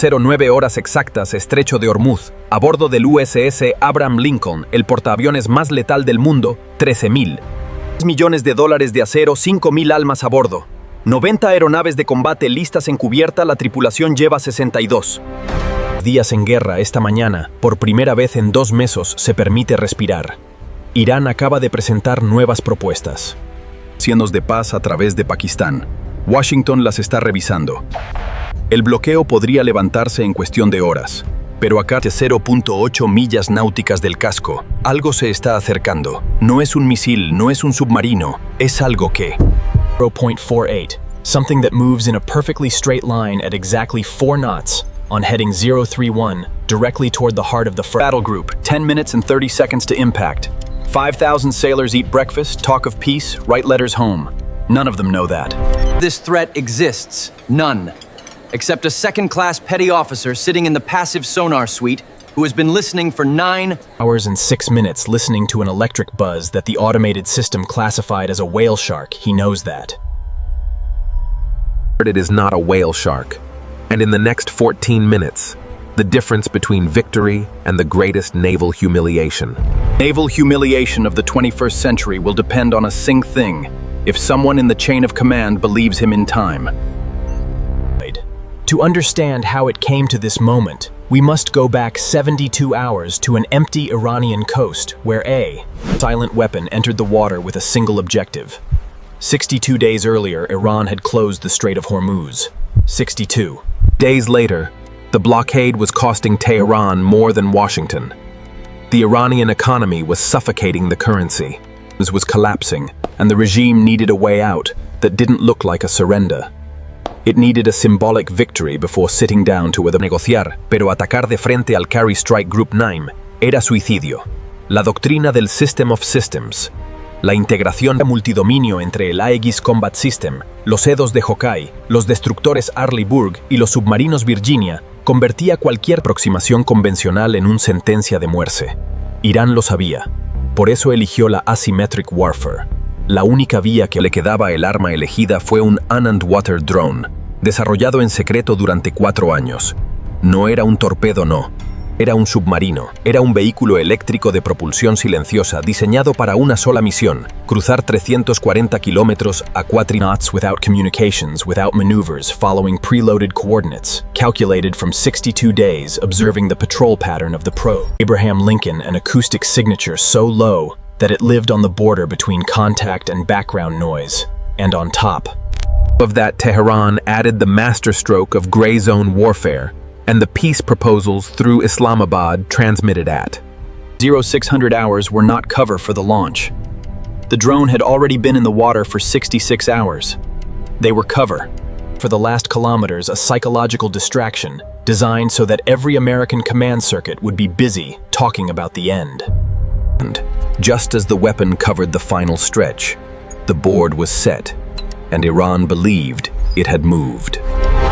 09 horas exactas, Estrecho de Hormuz, a bordo del USS Abraham Lincoln, el portaaviones más letal del mundo, 13.000. $6 millones de acero, 5.000 almas a bordo. 90 aeronaves de combate listas en cubierta, la tripulación lleva 62. Días en guerra esta mañana, por primera vez en 2 meses se permite respirar. Irán acaba de presentar nuevas propuestas. Negociaciones de paz a través de Pakistán. Washington las está revisando. El bloqueo podría levantarse en cuestión de horas, pero acá 0.8 millas náuticas del casco. Algo se está acercando. No es un misil, no es un submarino, es algo que 0.48, something that moves in a perfectly straight line at exactly 4 knots on heading 031, directly toward the heart of the battle group. 10 minutes and 30 seconds to impact. 5,000 sailors eat breakfast, talk of peace, write letters home. None of them know that. This threat exists. None. Except a second-class petty officer sitting in the passive sonar suite who has been listening for 9 hours and 6 minutes listening to an electric buzz that the automated system classified as a whale shark. He knows that. It is not a whale shark. And in the next 14 minutes, the difference between victory and the greatest naval humiliation. Naval humiliation of the 21st century will depend on a single thing: if someone in the chain of command believes him in time. To understand how it came to this moment, we must go back 72 hours to an empty Iranian coast where a silent weapon entered the water with a single objective. 62 days earlier, Iran had closed the Strait of Hormuz. 62 days later, the blockade was costing Tehran more than Washington. The Iranian economy was suffocating the currency. It was collapsing, and the regime needed a way out that didn't look like a surrender. It needed a symbolic victory before sitting down to negociar, pero atacar de frente al Carry Strike Group 9 era suicidio. La doctrina del System of Systems, la integración multidominio entre el Aegis Combat System, los Edos de Hawkeye, los destructores Arleigh Burke y los submarinos Virginia, convertía cualquier aproximación convencional en una sentencia de muerte. Irán lo sabía, por eso eligió la asymmetric warfare. La única vía que le quedaba el arma elegida fue un unmanned water drone, desarrollado en secreto durante 4 años. No era un torpedo, no. Era un submarino. Era un vehículo eléctrico de propulsión silenciosa diseñado para una sola misión: cruzar 340 kilómetros a 4 knots without communications, without maneuvers, following preloaded coordinates, calculated from 62 days, observing the patrol pattern of the Abraham Lincoln, an acoustic signature so low that it lived on the border between contact and background noise. And on top of that, Tehran added the masterstroke of gray zone warfare and the peace proposals through Islamabad transmitted at 0600 hours were not cover for the launch. The drone had already been in the water for 66 hours. They were cover. For the last kilometers, a psychological distraction designed so that every American command circuit would be busy talking about the end. And just as the weapon covered the final stretch, the board was set, and Iran believed it had moved.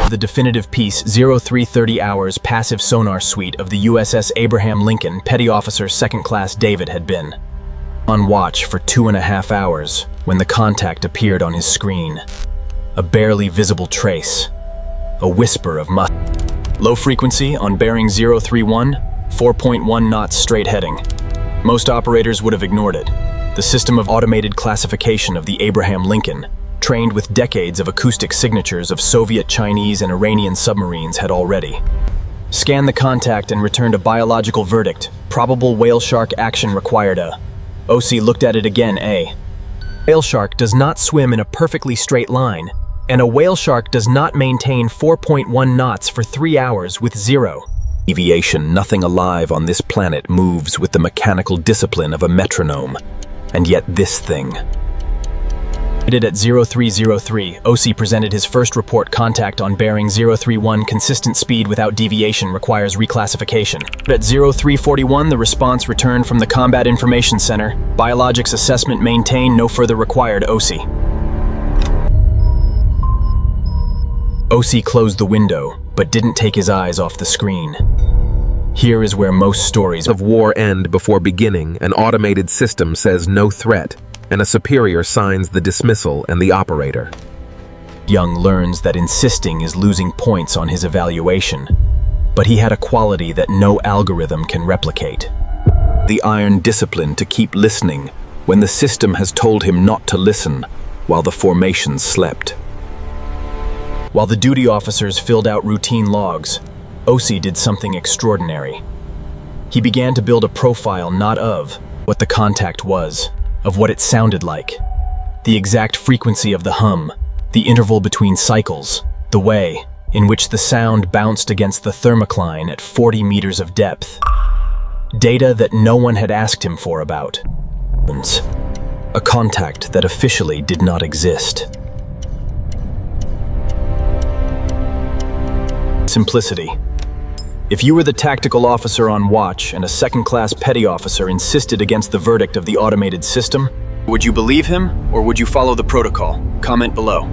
The definitive piece, 0330 hours passive sonar suite of the USS Abraham Lincoln, Petty Officer Second Class David had been on watch for 2.5 hours when the contact appeared on his screen. A barely visible trace, a whisper of low frequency on bearing 031, 4.1 knots straight heading. Most operators would have ignored it. The system of automated classification of the Abraham Lincoln, trained with decades of acoustic signatures of Soviet, Chinese, and Iranian submarines, had already scanned the contact and returned a biological verdict. Probable whale shark action required. OC looked at it again. A whale shark does not swim in a perfectly straight line, and a whale shark does not maintain 4.1 knots for 3 hours with 0 deviation. Nothing alive on this planet moves with the mechanical discipline of a metronome. And yet this thing. At 0303, OC presented his first report: contact on bearing 031, consistent speed without deviation, requires reclassification. At 0341, the response returned from the Combat Information Center: biologics assessment maintained, no further required. OC closed the window, but didn't take his eyes off the screen. Here is where most stories of war end before beginning. An automated system says no threat, and a superior signs the dismissal, and the operator. Young learns that insisting is losing points on his evaluation. but he had a quality that no algorithm can replicate. The iron discipline to keep listening when the system has told him not to listen while the formation slept. While the duty officers filled out routine logs, OC did something extraordinary. He began to build a profile not of what the contact was, of what it sounded like. The exact frequency of the hum, the interval between cycles, the way in which the sound bounced against the thermocline at 40 meters of depth. Data that no one had asked him for about. A contact that officially did not exist. Simplicity. If you were the tactical officer on watch and a second-class petty officer insisted against the verdict of the automated system, would you believe him or would you follow the protocol? Comment below.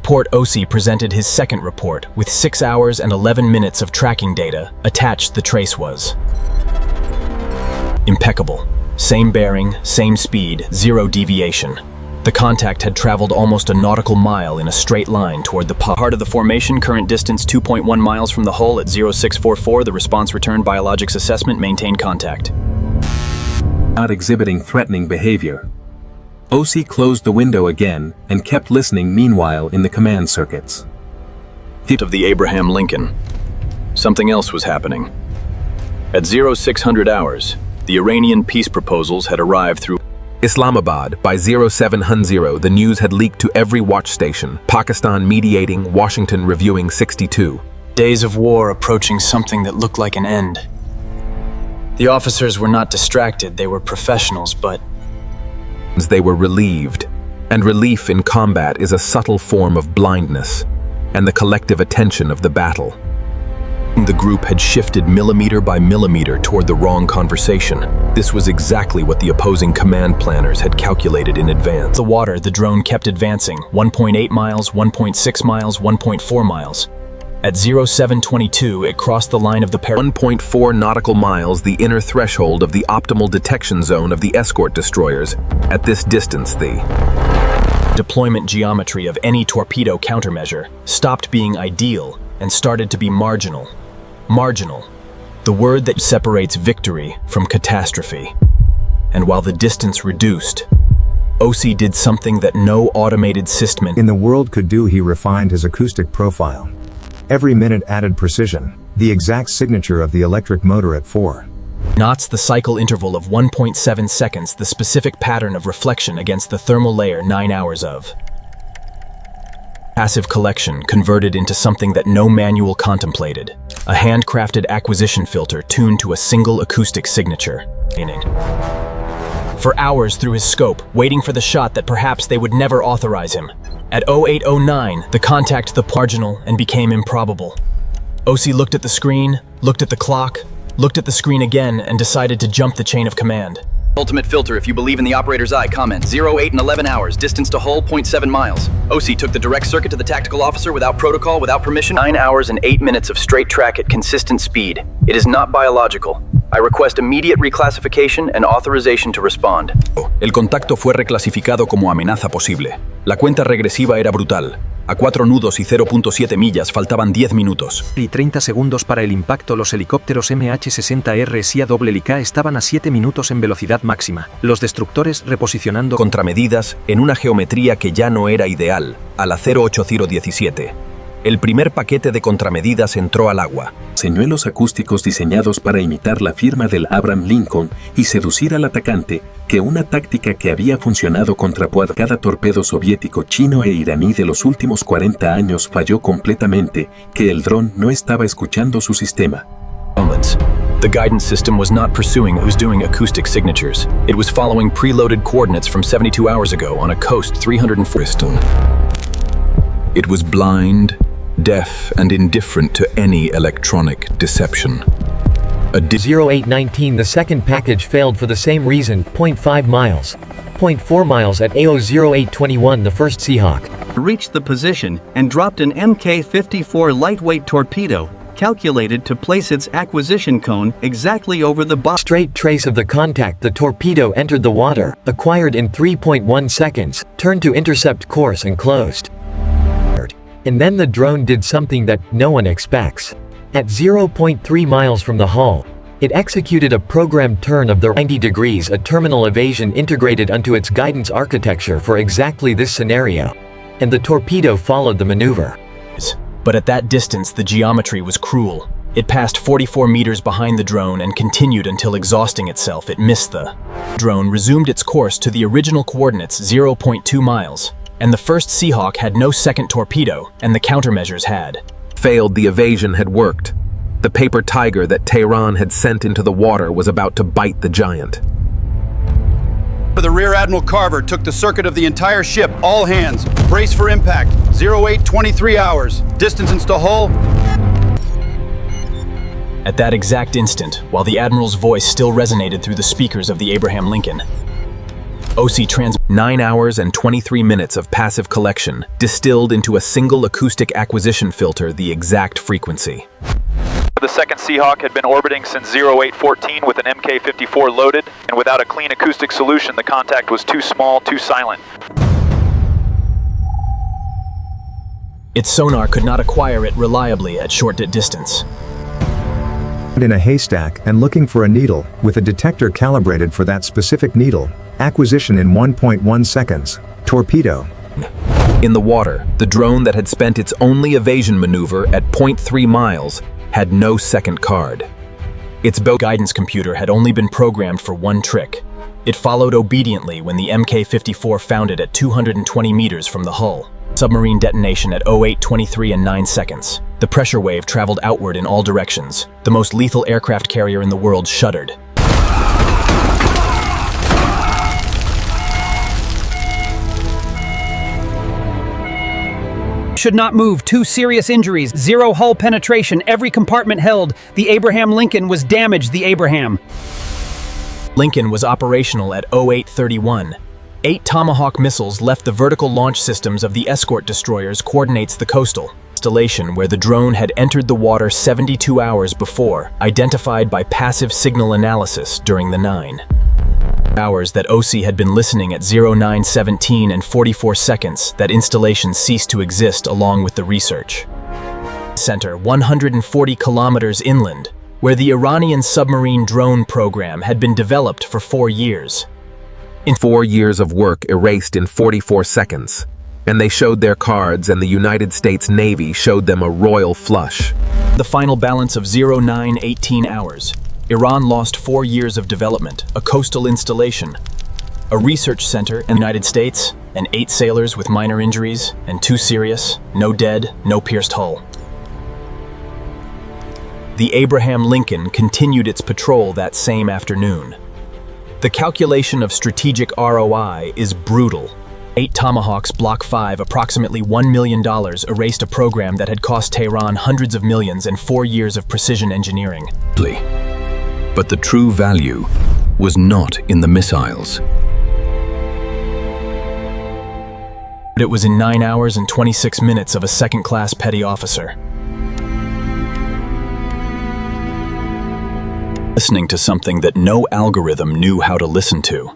Report OC presented his second report with 6 hours and 11 minutes of tracking data. Attached the trace was impeccable. Same bearing, same speed, zero deviation. The contact had traveled almost a nautical mile in a straight line toward the heart of the formation, current distance 2.1 miles from the hull at 0644. The response returned biologics assessment, maintained contact. Not exhibiting threatening behavior. OC closed the window again and kept listening meanwhile in the command circuits. Of the Abraham Lincoln. Something else was happening. At 0600 hours, the Iranian peace proposals had arrived through Islamabad. By 0700, the news had leaked to every watch station. Pakistan mediating, Washington reviewing 62. Days of war approaching something that looked like an end. The officers were not distracted, they were professionals, but They were relieved. And relief in combat is a subtle form of blindness and the collective attention of the battle. The group had shifted millimeter by millimeter toward the wrong conversation. This was exactly what the opposing command planners had calculated in advance. the water, the drone kept advancing, 1.8 miles, 1.6 miles, 1.4 miles. At 0722, it crossed the line of the 1.4 nautical miles, the inner threshold of the optimal detection zone of the escort destroyers. At this distance, the deployment geometry of any torpedo countermeasure stopped being ideal and started to be marginal. Marginal, the word that separates victory from catastrophe. And while the distance reduced, OC did something that no automated system in the world could do. He refined his acoustic profile. Every minute added precision, the exact signature of the electric motor at 4 knots, the cycle interval of 1.7 seconds, the specific pattern of reflection against the thermal layer, 9 hours of passive collection converted into something that no manual contemplated, a handcrafted acquisition filter tuned to a single acoustic signature. For hours through his scope, waiting for the shot that perhaps they would never authorize him. At 0809, the contact the marginal and became improbable. OC looked at the screen, looked at the clock, looked at the screen again, and decided to jump the chain of command. Ultimate filter, if you believe in the operator's eye, comment. 08 and 11 hours, distance to hull, 0.7 miles. OC took the direct circuit to the tactical officer without protocol, without permission. 9 hours and 8 minutes of straight track at consistent speed. It is not biological. I request immediate reclassification and authorization to respond. El contacto fue reclasificado como amenaza posible. La cuenta regresiva era brutal. A 4 nudos y 0.7 millas faltaban 10 minutos. Y 30 segundos para el impacto. Los helicópteros MH-60R SIA-WK estaban a 7 minutos en velocidad máxima. Los destructores reposicionando Contramedidas en una geometría que ya no era ideal, a la 08017. El primer paquete de contramedidas entró al agua. Señuelos acústicos diseñados para imitar la firma del Abraham Lincoln y seducir al atacante, que una táctica que había funcionado contra cada torpedo soviético, chino e iraní de los últimos 40 años falló completamente, que el dron no estaba escuchando su sistema. The guidance system was not pursuing who's doing acoustic signatures. It was following preloaded coordinates from 72 hours ago on a coast 304. It was blind, deaf, and indifferent to any electronic deception. 0819, the second package failed for the same reason, 0.5 miles. 0.4 miles at AO 0821, the first Seahawk reached the position and dropped an Mk-54 lightweight torpedo, calculated to place its acquisition cone exactly over the straight trace of the contact. The torpedo entered the water, acquired in 3.1 seconds, turned to intercept course and closed. And then the drone did something that no one expects. At 0.3 miles from the hull, it executed a programmed turn of the 90 degrees, a terminal evasion integrated onto its guidance architecture for exactly this scenario. And the torpedo followed the maneuver. But at that distance, the geometry was cruel. It passed 44 meters behind the drone and continued until exhausting itself. It missed the drone, resumed its course to the original coordinates 0.2 miles, and the first Seahawk had no second torpedo, and the countermeasures had failed. The evasion had worked. The paper tiger that Tehran had sent into the water was about to bite the giant. The Rear Admiral Carver took the circuit of the entire ship. All hands, brace for impact. 0823 hours. Distance into hull. At that exact instant, while the Admiral's voice still resonated through the speakers of the Abraham Lincoln, OC 9 hours and 23 minutes of passive collection, distilled into a single acoustic acquisition filter the exact frequency. The second Seahawk had been orbiting since 0814 with an Mk-54 loaded, and without a clean acoustic solution, the contact was too small, too silent. Its sonar could not acquire it reliably at short distance. In a haystack and looking for a needle, with a detector calibrated for that specific needle. Acquisition in 1.1 seconds. Torpedo. In the water, the drone that had spent its only evasion maneuver at 0.3 miles had no second card. Its boat guidance computer had only been programmed for one trick. It followed obediently when the Mk-54 found it at 220 meters from the hull. Submarine detonation at 0823 and 9 seconds. The pressure wave traveled outward in all directions. The most lethal aircraft carrier in the world shuddered. Should not move. 2 serious injuries. 0 hull penetration. Every compartment held. The Abraham Lincoln was damaged. The Abraham Lincoln was operational at 0831. 8 Tomahawk missiles left the vertical launch systems of the escort destroyers coordinates the coastal installation where the drone had entered the water 72 hours before, identified by passive signal analysis during the 9 hours that OC had been listening at 0917 and 44 seconds. That installation ceased to exist along with the research center 140 kilometers inland, where the Iranian submarine drone program had been developed for 4 years. In 4 years of work erased in 44 seconds, and they showed their cards and the United States Navy showed them a royal flush. The final balance of 0918 hours. Iran lost 4 years of development, a coastal installation, a research center in the United States, and 8 sailors with minor injuries, and 2 serious, no dead, no pierced hull. The Abraham Lincoln continued its patrol that same afternoon. The calculation of strategic ROI is brutal. 8 Tomahawks Block 5, approximately $1 million, erased a program that had cost Tehran hundreds of millions and 4 years of precision engineering. But the true value was not in the missiles. It was in 9 hours and 26 minutes of a second-class petty officer. Listening to something that no algorithm knew how to listen to.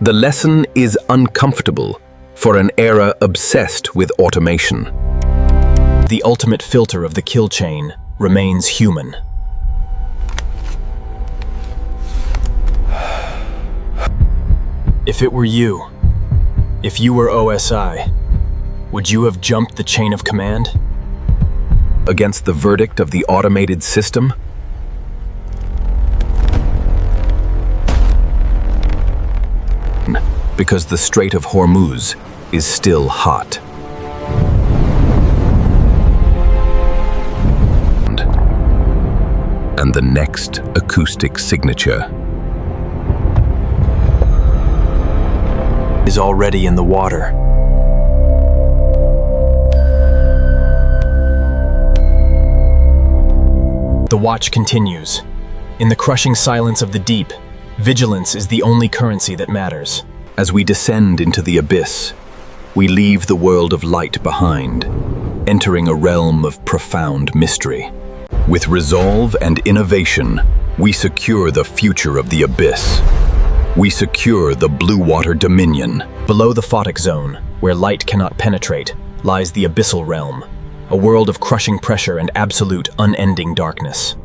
The lesson is uncomfortable for an era obsessed with automation. The ultimate filter of the kill chain remains human. If it were you, if you were OSI, would you have jumped the chain of command? Against the verdict of the automated system? Because the Strait of Hormuz is still hot. And the next acoustic signature is already in the water. The watch continues. In the crushing silence of the deep, vigilance is the only currency that matters. As we descend into the abyss, we leave the world of light behind, entering a realm of profound mystery. With resolve and innovation, we secure the future of the abyss. We secure the Blue Water Dominion. Below the photic zone, where light cannot penetrate, lies the abyssal realm, a world of crushing pressure and absolute, unending darkness.